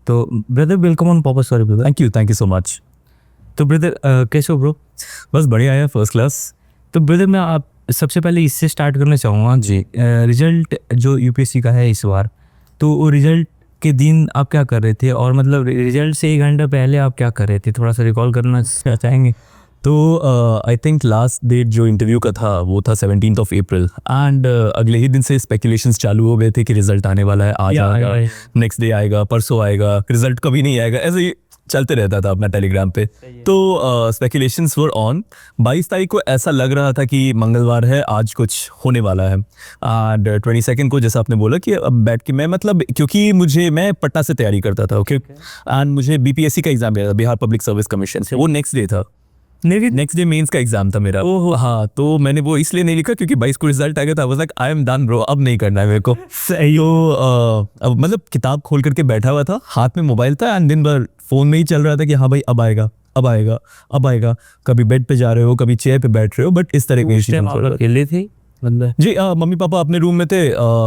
तो brother welcome on popper story brother. Thank you so much. तो brother कैसे हो ब्रो? बस बढ़िया है, फर्स्ट क्लास। तो ब्रदर मैं आप सबसे पहले इससे स्टार्ट करना चाहूँगा जी। रिजल्ट जो यूपीएससी का है इस बार, तो वो रिजल्ट के दिन आप क्या कर रहे थे, और मतलब रिजल्ट से 1 घंटा पहले आप क्या कर रहे थे, थोड़ा सा रिकॉल करना चाहेंगे? तो आई थिंक लास्ट डेट जो इंटरव्यू का था वो था 17th अप्रैल एंड अगले ही दिन से स्पेकुलेशंस चालू हो गए थे कि रिजल्ट आने वाला है, आज आएगा, नेक्स्ट डे आएगा, परसों आएगा, रिजल्ट कभी नहीं आएगा, ऐसे ही चलते रहता था अपना टेलीग्राम पे। तो स्पेकुलेशंस वर ऑन। 22 तारीख को ऐसा लग रहा था कि मंगलवार है, आज कुछ होने वाला है। एंड 22 को जैसा आपने बोला कि अब बैठ के मैं मतलब क्योंकि मैं पटना से तैयारी करता था, ओके, एंड मुझे बीपीएससी का एग्जाम दिया था, बिहार पब्लिक सर्विस कमीशन से, वो नेक्स्ट डे था, नेक्स्ट डे मेंस का एग्जाम था मेरा। हाँ, तो मैंने वो इसलिए नहीं लिखा क्योंकि 22 को रिजल्ट आ गया था। I was like I am done bro, अब नहीं करना है मेरे को। तो अब मतलब किताब खोल करके बैठा हुआ था, हाथ में मोबाइल था एंड दिन भर फोन में ही चल रहा था कि हाँ भाई अब आएगा, अब आएगा, अब आएगा। कभी बेड पे जा रहे हो, कभी चेयर पे बैठ रहे हो, बट इस तरह की अकेले थे मतलब? जी, मम्मी पापा अपने रूम में थे,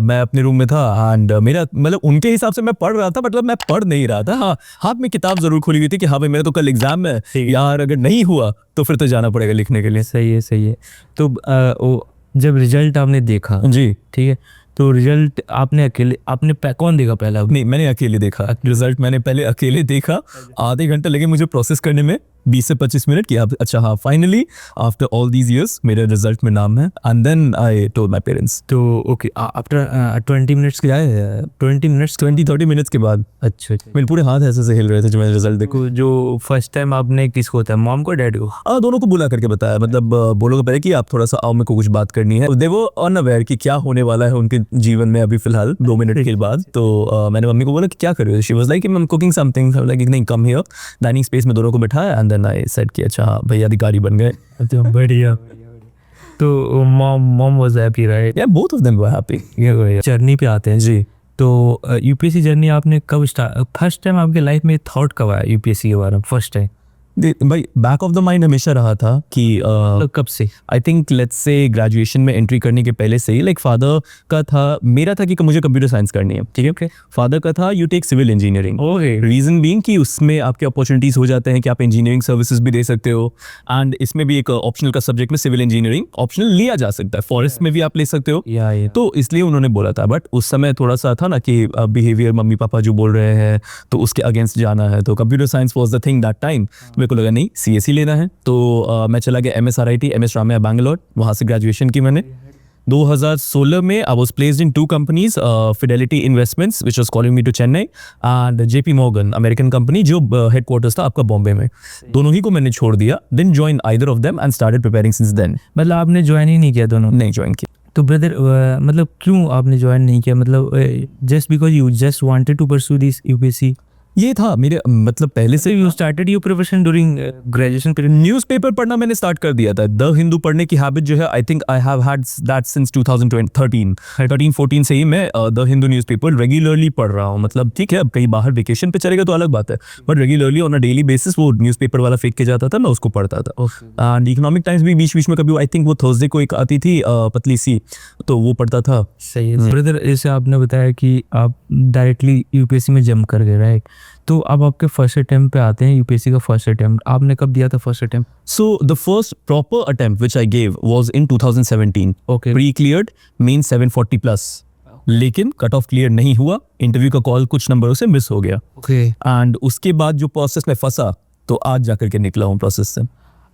मैं अपने रूम में था एंड मेरा मतलब उनके हिसाब से मैं पढ़ रहा था, मतलब मैं पढ़ नहीं रहा था। हाँ, हाथ में किताब जरूर खुली हुई थी कि हाँ भाई मेरा तो कल एग्जाम है यार, अगर नहीं हुआ तो फिर तो जाना पड़ेगा लिखने के लिए। सही है, सही है। तो जब रिजल्ट आपने देखा, जी ठीक है, तो रिजल्ट आपने कौन देखा पहला? नहीं, मैंने अकेले देखा रिजल्ट, मैंने पहले अकेले देखा। आधे घंटे लगे मुझे प्रोसेस करने में, 20 से 25 मिनट किया। अच्छा हाँ, finally after all these years मेरे रिजल्ट में नाम है and then I told my parents. तो ओके, आफ्टर 20 मिनट्स के 20-30 मिनट्स के बाद अच्छा मेरे पूरे हाथ ऐसे से हिल रहे थे जो मैंने रिजल्ट देखो। जो फर्स्ट टाइम आपने किसको बताया, मॉम को डैड को? दोनों को बुला करके बताया, मतलब बोलोगे पहले कि आप थोड़ा सा आओ, मेरे को कुछ बात करनी है। दे वो अनअवेयर कि क्या होने वाला है उनके जीवन में अभी फिलहाल 2 मिनट के बाद। तो मैंने मम्मी को बोला कि क्या कर रहे हो? She was like I am cooking something. Like नहीं, कम हियर। डाइनिंग स्पेस में दोनों को बिठाया एंड देन आई सेड कि अच्छा हाँ भैया अधिकारी बन गए। अच्छा, बढ़िया। तो मॉम वाज हैप्पी राइट? या both of them were happy. Journey पे आते हैं जी। तो यूपीएससी जर्नी आपने कब फर्स्ट टाइम आपके लाइफ में थॉट कब आया यूपीएससी के बारे में फर्स्ट टाइम? भाई बैक ऑफ द माइंड हमेशा रहा था कि कब से? I think let's say graduation में एंट्री करने के पहले से ही, लाइक फादर का था, मेरा था कि मुझे कंप्यूटर साइंस करनी है, ठीक है। फादर का था you take civil engineering. Reason being कि उसमें आपके अपॉर्चुनिटीज हो जाते हैं कि आप इंजीनियरिंग सर्विसेज भी दे सकते हो एंड इसमें भी एक ऑप्शनल का सब्जेक्ट में सिविल इंजीनियरिंग ऑप्शनल लिया जा सकता है, फॉरेस्ट में भी आप ले सकते हो। तो इसलिए उन्होंने बोला था, बट उस समय थोड़ा सा था ना कि बिहेवियर मम्मी पापा जो बोल रहे हैं तो उसके अगेंस्ट जाना है, तो computer science was the thing that time. मेरे को लगा नहीं, सीएसई लेना है। तो मैं चला गया MSRIT, MS रामैया बैंगलोर, वहाँ से ग्रेजुएशन की मैंने। 2016 में I was placed in 2 companies, Fidelity Investments which was calling me to Chennai and JP Morgan, American company जो हेडक्वार्टर्स था आपका बॉम्बे में। दोनों ही को मैंने छोड़ दिया, didn't join either of them and started preparing since then. मतलब आपने ज्वाइन ही नहीं किया? दोनों नहीं ज्वाइन किया। तो ब्रदर मतलब क्यों आपने ज्वाइन नहीं किया? मतलब just because you just wanted to pursue this UPSC? ये था मेरे मतलब पहले से। You started your preparation during graduation period? Newspaper पढ़ना मैंने स्टार्ट कर दिया था। द हिंदू पढ़ने की हैबिट जो है आई think I have had that since 2013-14 से ही मैं द हिंदू न्यूज़पेपर रेगुलरली पढ़ रहा हूँ। मतलब ठीक है, अब कहीं बाहर वेकेशन पे चलेगा तो अलग बात है, but regularly on a daily basis वो न्यूज़पेपर वाला फेंक के जाता था, मैं उसको पढ़ता था। एंड इकोनॉमिक टाइम्स भी बीच बीच में कभी, आई थिंक वो थर्सडे को एक आती थी पतली सी, तो वो पढ़ता था। सही है ब्रदर। जैसे आपने बताया कि आप डायरेक्टली यूपीएससी में जंप कर गए राइट, तो अब आपके फर्स्ट अटेम्प्ट पे आते हैं यूपीएससी का फर्स्ट अटेम्प्ट। आपने कब दिया था first attempt? So the first proper attempt which I gave was in 2017। Okay, pre cleared mean 740 plus, लेकिन कट ऑफ क्लियर नहीं हुआ, इंटरव्यू का कॉल कुछ नंबरों से मिस हो गया। ओके, एंड उसके बाद जो प्रोसेस में फंसा तो आज जाकर के निकला हूँ प्रोसेस से।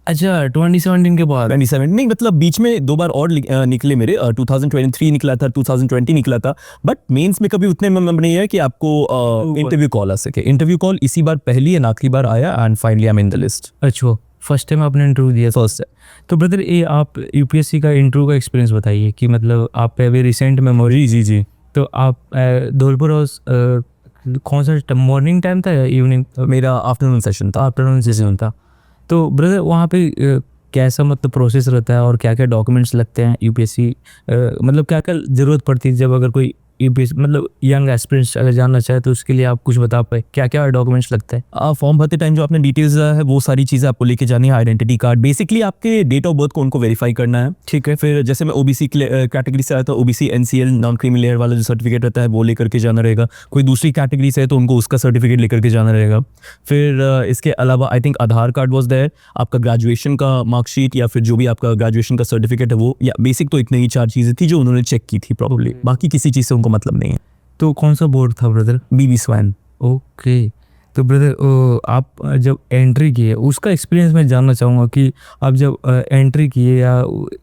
अच्छा 2017 के बाद? 27 नहीं, मतलब बीच में 2 बार और निकले मेरे। 2023 निकला था, 2020 निकला था, बट मेंस में कभी उतने में नहीं है कि आपको इंटरव्यू कॉल आ सके। इंटरव्यू कॉल इसी बार पहली एंड आखिरी बार आया and finally I am in the list. अच्छा, फर्स्ट टाइम आपने इंटरव्यू दिया? फर्स्ट है। तो ब्रदर ये आप यूपीएससी का इंटरव्यू का एक्सपीरियंस बताइए कि मतलब आप अभी रिसेंट मेमोरी। जी। तो आप धौलपुर कौन सा मॉर्निंग टाइम था या इवनिंग? मेरा आफ्टरनून सेशन था। आफ्टरनून सेशन था। तो ब्रदर वहाँ पे कैसा मतलब प्रोसेस रहता है और क्या क्या डॉक्यूमेंट्स लगते हैं यूपीएससी, मतलब क्या क्या ज़रूरत पड़ती है जब अगर कोई यूपीएससी मतलब यंग एस्पिरेंट्स अगर जानना चाहे तो उसके लिए आप कुछ बता पाए क्या क्या डॉक्यूमेंट्स लगता है? फॉर्म भरते टाइम जो आपने डिटेल्स है वो सारी चीज़ें आपको लेके जानी है। आइडेंटिटी कार्ड, बेसिकली आपके डेट ऑफ बर्थ को उनको वेरीफाई करना है। ठीक है। फिर जैसे मैं ओबीसी कैटेगरी से आया था, OBC NCL non creamy layer वाला जो सर्टिफिकेट रहता है वो लेकर के जाना रहेगा। कोई दूसरी कैटेगरी से है तो उनको उसका सर्टिफिकेट लेकर के जाना रहेगा। फिर इसके अलावा I think Aadhaar card was there, आपका ग्रेजुएशन का मार्कशीट या फिर जो भी आपका ग्रेजुएशन का सर्टिफिकेट है वो, या बेसिक तो इतनी ही 4 चीज़ें थी जो उन्होंने चेक की थी प्रॉब्ली, बाकी किसी चीज़ से उनको मतलब नहीं है। तो कौन सा बोर्ड था ब्रदर? बीबी स्वैन। ओके। तो ब्रदर आप जब एंट्री किए उसका एक्सपीरियंस मैं जानना चाहूँगा कि आप जब एंट्री किए या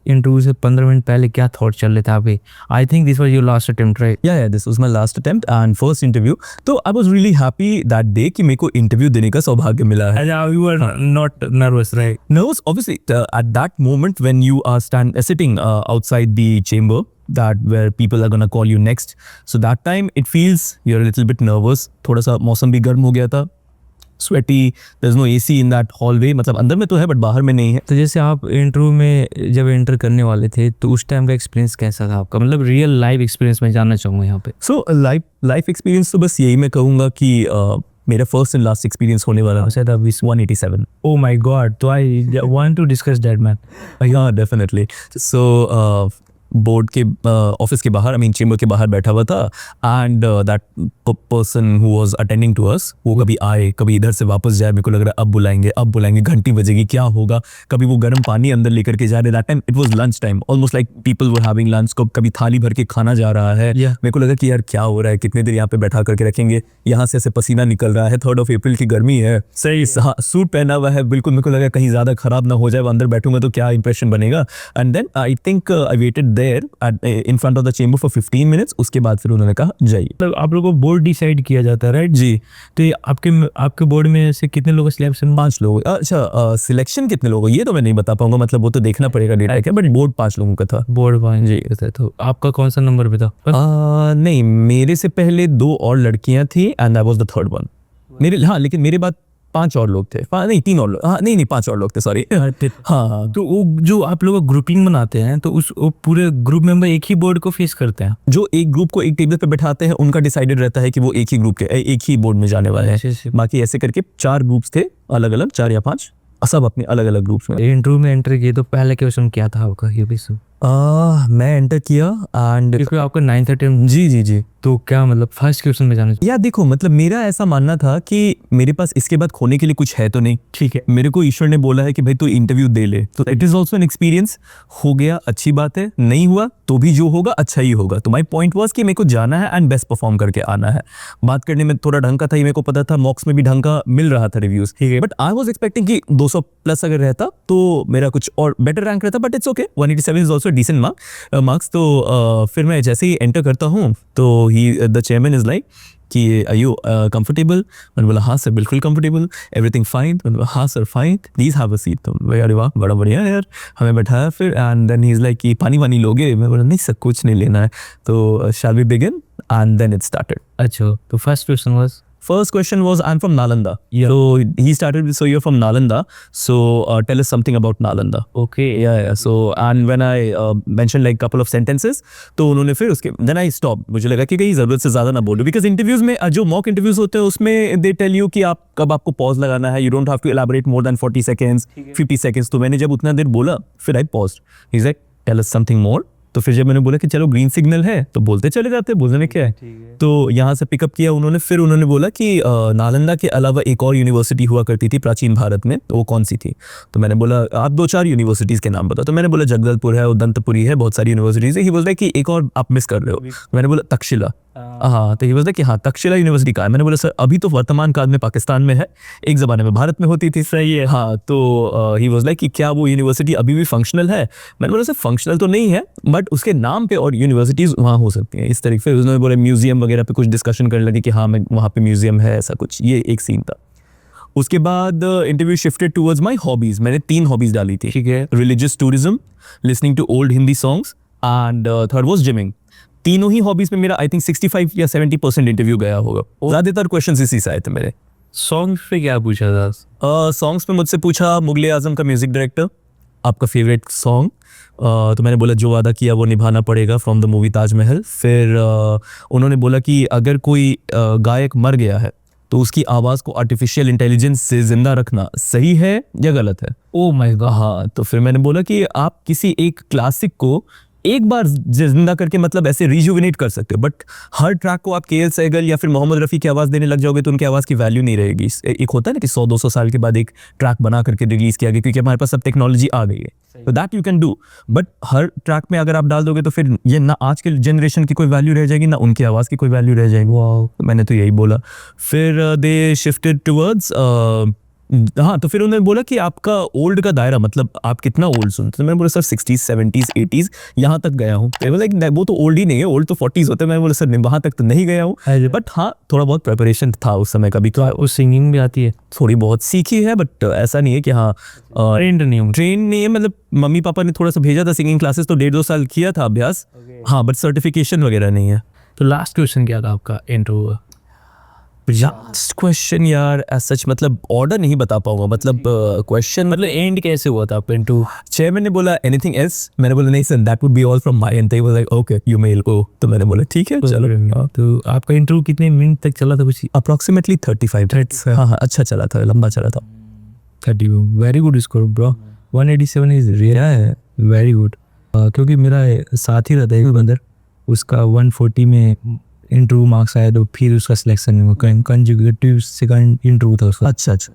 इंटरव्यू से 15 मिनट पहले क्या थॉट चल रहे थे आप? I think this was your last attempt, right? या this was my last attempt and first interview. तो I was really happy that day कि मेरे को इंटरव्यू देने का सौभाग्य मिला है। You were not nervous, right? Nervous, obviously, at that moment when you are sitting outside the chamber that where people are gonna call you next, so that time it feels you're a little bit nervous. थोड़ा सा मौसम भी गर्म हो गया था, sweaty, there's no AC in that hallway, मतलब अंदर में तो है बट बाहर में नहीं है। तो जैसे आप इंटरव्यू में जब एंटर करने वाले थे तो उस टाइम का एक्सपीरियंस कैसा था आपका? मतलब रियल लाइव एक्सपीरियंस मैं जानना चाहूँगा यहाँ पे। सो लाइफ एक्सपीरियंस तो बस यही मैं कहूँगा कि मेरा फर्स्ट एंड लास्ट एक्सपीरियंस होने वाला है। 187। Oh my God! तो I want to discuss that, man. Yeah, definitely. So board के ऑफिस के बाहर, आई मीन चेम्बर के बाहर बैठा हुआ था and that person who was attending to us, वो कभी आए कभी इधर से वापस जाए। मेरे को लग रहा है अब बुलाएंगे, घंटी बजेगी, क्या होगा। कभी वो गर्म पानी अंदर लेकर के जा रहे। That time it was lunch time, almost like people were having lunch. कभी थाली भर के खाना जा रहा है। मेरे को लगा कि यार क्या हो रहा है, कितने देर यहाँ पे बैठा करके रखेंगे। यहाँ से ऐसे पसीना निकल रहा है, 3 अप्रैल की गर्मी है। सही। सूट पहना हुआ है, बिल्कुल मेरे को लगा कहीं ज़्यादा खराब ना हो जाए, अंदर बैठूंगा तो क्या इंप्रेशन बनेगा। And then I think I waited there in front of the chamber for 15 minutes। उसके बाद फिर उन्होंने कहा जाइए। मतलब आप लोगों को बोर्ड डिसाइड किया जाता है, राइट? जी। तो ये आपके बोर्ड में से कितने लोगों का सिलेक्शन? 5 लोग। अच्छा, सिलेक्शन कितने लोगों ये तो मैं नहीं बता पाऊंगा, मतलब वो तो देखना पड़ेगा डेटा क्या, बट बोर्ड 5 लोगों का था। बोर्ड 5 जी था। तो आपका कौन सा नंबर पे था? नहीं, मेरे से पहले 2 और लड़कियां थी and I was the third one. लेकिन मेरे बाद 5 और लोग थे। नहीं 3 और लोग, नहीं 5 और लोग थे, सॉरी। हाँ। तो वो जो आप लोग ग्रुपिंग बनाते हैं तो वो पूरे ग्रुप मेंबर एक ही बोर्ड को फेस करते हैं? जो एक ग्रुप को एक टेबल पे बैठाते हैं उनका डिसाइडेड रहता है कि वो एक ही ग्रुप के एक ही बोर्ड में जाने वाले हैं। बाकी ऐसे करके 4 ग्रुप्स थे अलग अलग, 4 या 5, सब अपने अलग अलग ग्रुप्स में। इंटरव्यू में एंटर किए तो पहला क्वेश्चन क्या था आपका? यूपीएससी मैं एंटर किया एंड क्योंकि आपका 9th अटेम्प्ट। जी। तो क्या मतलब फर्स्ट क्वेश्चन में जाना चाहिए? या देखो, मतलब मेरा ऐसा मानना था कि मेरे पास इसके बाद खोने के लिए कुछ है तो नहीं। ठीक है। मेरे को ईश्वर ने बोला है कि भाई तू इंटरव्यू दे ले, तो it is also an experience. हो गया, अच्छी बात है। नहीं हुआ तो भी जो होगा अच्छा ही होगा। तो माई पॉइंट वॉज कि मेरे को जाना है एंड बेस्ट परफॉर्म करके आना है। बात करने में थोड़ा ढंग का था, ये मेरे को पता था। मॉक्स में भी ढंग का मिल रहा था reviews, but I was expecting कि 200 प्लस अगर रहता तो मेरा कुछ और बेटर रैंक रहता, but it's okay. 187 is also decent marks. तो फिर मैं जैसे ही एंटर करता हूँ तो द चेयरमैन इज लाइक कि आर यू कंफर्टेबल? मैंने बोला हाँ सर, बिल्कुल कंफर्टेबल। Everything fine? मैंने बोला हाँ sir fine, please have a seat. तो अरे वाह, बड़ा बढ़िया यार। हमें बैठाया फिर and then he is like कि पानी वानी लोगे? मैं बोला नहीं सर, कुछ नहीं लेना है। तो shall we begin? And then it started. अच्छा, तो first question was? First question was, I'm from Nalanda. Yeah. So he started with, so you're from Nalanda. So tell us something about Nalanda. Okay. Yeah. So and when I mentioned like couple of sentences, तो उन्होंने फिर उसके then I stopped. मुझे लगा कि कहीं ज़रूरत से ज़्यादा ना बोलूं, because interviews में जो mock interviews होते हैं उसमें they tell you कि आप कब आपको pause लगाना है. You don't have to elaborate more than 40 seconds, 50 seconds. तो मैंने जब उतना देर बोला फिर I paused. He's like, tell us something more. तो फिर जब मैंने बोला कि चलो ग्रीन सिग्नल है तो बोलते चले जाते, बोलने में क्या है। तो यहाँ से पिकअप किया उन्होंने। फिर उन्होंने बोला कि नालंदा के अलावा एक और यूनिवर्सिटी हुआ करती थी प्राचीन भारत में, तो वो कौन सी थी? तो मैंने बोला आप 2-4 यूनिवर्सिटीज़ के नाम बताओ। तो मैंने बोला जगदलपुर है, उदंतपुरी है, बहुत सारी यूनिवर्सिटीज़ है। ही बोला कि एक और आप मिस कर रहे हो। मैंने बोला तक्षशिला। हाँ, तो ही बोला कि हाँ तक्षशिला यूनिवर्सिटी का है। मैंने बोला सर अभी तो वर्तमान काल में पाकिस्तान में है, एक ज़माने में भारत में होती थी। सही है। हाँ, तो ही वाज लाइक कि क्या वो यूनिवर्सिटी अभी भी फंक्शनल है? मैंने बोला सर फंक्शनल तो नहीं है, बट उसके नाम पे और यूनिवर्सिटीज़ वहाँ हो सकती हैं इस तरीके से। उन्होंने बोला म्यूजियम वगैरह पे कुछ डिस्कशन करने लगे कि हाँ मैं वहाँ पे म्यूजियम है, ऐसा कुछ। ये एक सीन था। उसके बाद interview shifted towards my hobbies. मैंने 3 हॉबीज़ डाली थी। ठीक है। Religious tourism, listening to old Hindi songs and third was gymming. तीनों ही हॉबीज़ में मेरा आई थिंक 65 या 70% इंटरव्यू गया होगा। ज़्यादातर क्वेश्चन इसी से आए थे मेरे। सॉन्ग्स पे क्या पूछा था? सॉन्ग्स पे मुझसे पूछा मुगले आजम का म्यूजिक डायरेक्टर, आपका फेवरेट सॉन्ग? तो मैंने बोला जो वादा किया वो निभाना पड़ेगा फ्रॉम द मूवी ताजमहल। फिर उन्होंने बोला कि अगर कोई गायक मर गया है तो उसकी आवाज़ को आर्टिफिशियल इंटेलिजेंस से ज़िंदा रखना सही है या गलत है? Oh my God. हाँ, तो फिर मैंने बोला कि आप किसी एक क्लासिक को एक बार जिंदा करके मतलब ऐसे रिजुविनेट कर सकते हो, बट हर ट्रैक को आप के एल सहगल या फिर मोहम्मद रफ़ी की आवाज़ देने लग जाओगे तो उनकी आवाज़ की वैल्यू नहीं रहेगी। एक होता है ना कि 100-200 साल के बाद एक ट्रैक बना करके रिलीज़ किया गया क्योंकि हमारे पास सब टेक्नोलॉजी आ गई है, तो that you can do. But her track में अगर आप डाल दोगे तो फिर ये ना आज के जनरेशन की कोई वैल्यू रह जाएगी ना उनकी आवाज़ की कोई वैल्यू रह जाएगी। तो मैंने तो यही बोला। फिर दे शिफ्टेड टुवर्ड्स हाँ, तो फिर उन्होंने बोला कि आपका ओल्ड का दायरा मतलब आप कितना ओल्ड सुनते? तो मैंने बोला सर 60s 70s 80s यहाँ तक गया हूँ। लाइक वो तो ओल्ड ही नहीं है, ओल्ड तो 40s होते हैं। मैंने बोला सर नहीं, वहाँ तक तो नहीं गया हूँ, बट हाँ थोड़ा बहुत प्रिपरेशन था उस समय का भी। तो आपको सिंगिंग भी आती है? थोड़ी बहुत सीखी है, बट ऐसा नहीं है कि हाँ ट्रेंड नहीं हूँ। ट्रेन नहीं है। मतलब मम्मी पापा ने थोड़ा सा भेजा था सिंगिंग क्लासेस, तो 1.5-2 साल किया था अभ्यास। हाँ, बट सर्टिफिकेशन वगैरह नहीं है। तो लास्ट क्वेश्चन क्या था आपका इंटरव्यू? लास्ट क्वेश्चन यार एज सच मतलब ऑर्डर नहीं बता पाऊंगा, मतलब क्वेश्चन मतलब एंड कैसे हुआ था आपका इंटरव्यू? चेयरमैन ने बोला एनीथिंग एल्स? मैंने बोला नहीं sir, that would be all from my end. They was like okay you may go. तो मैंने बोला ठीक है चलो। तो आपका इंटरव्यू कितने मिनट तक चला था? कुछ अप्रोक्सीमेटली 35 मिनट्स। हाँ, अच्छा चला था, लंबा चला था। 30। Very good score bro. 187 is real very good. क्योंकि मेरा साथी रहता है एक बंदर, उसका 140 में इंटरव्यू मार्क्स आया तो फिर उसका सिलेक्शन हुआ। कंजिक्यूटिव सेकंड इंटरव्यू था उसका। अच्छा।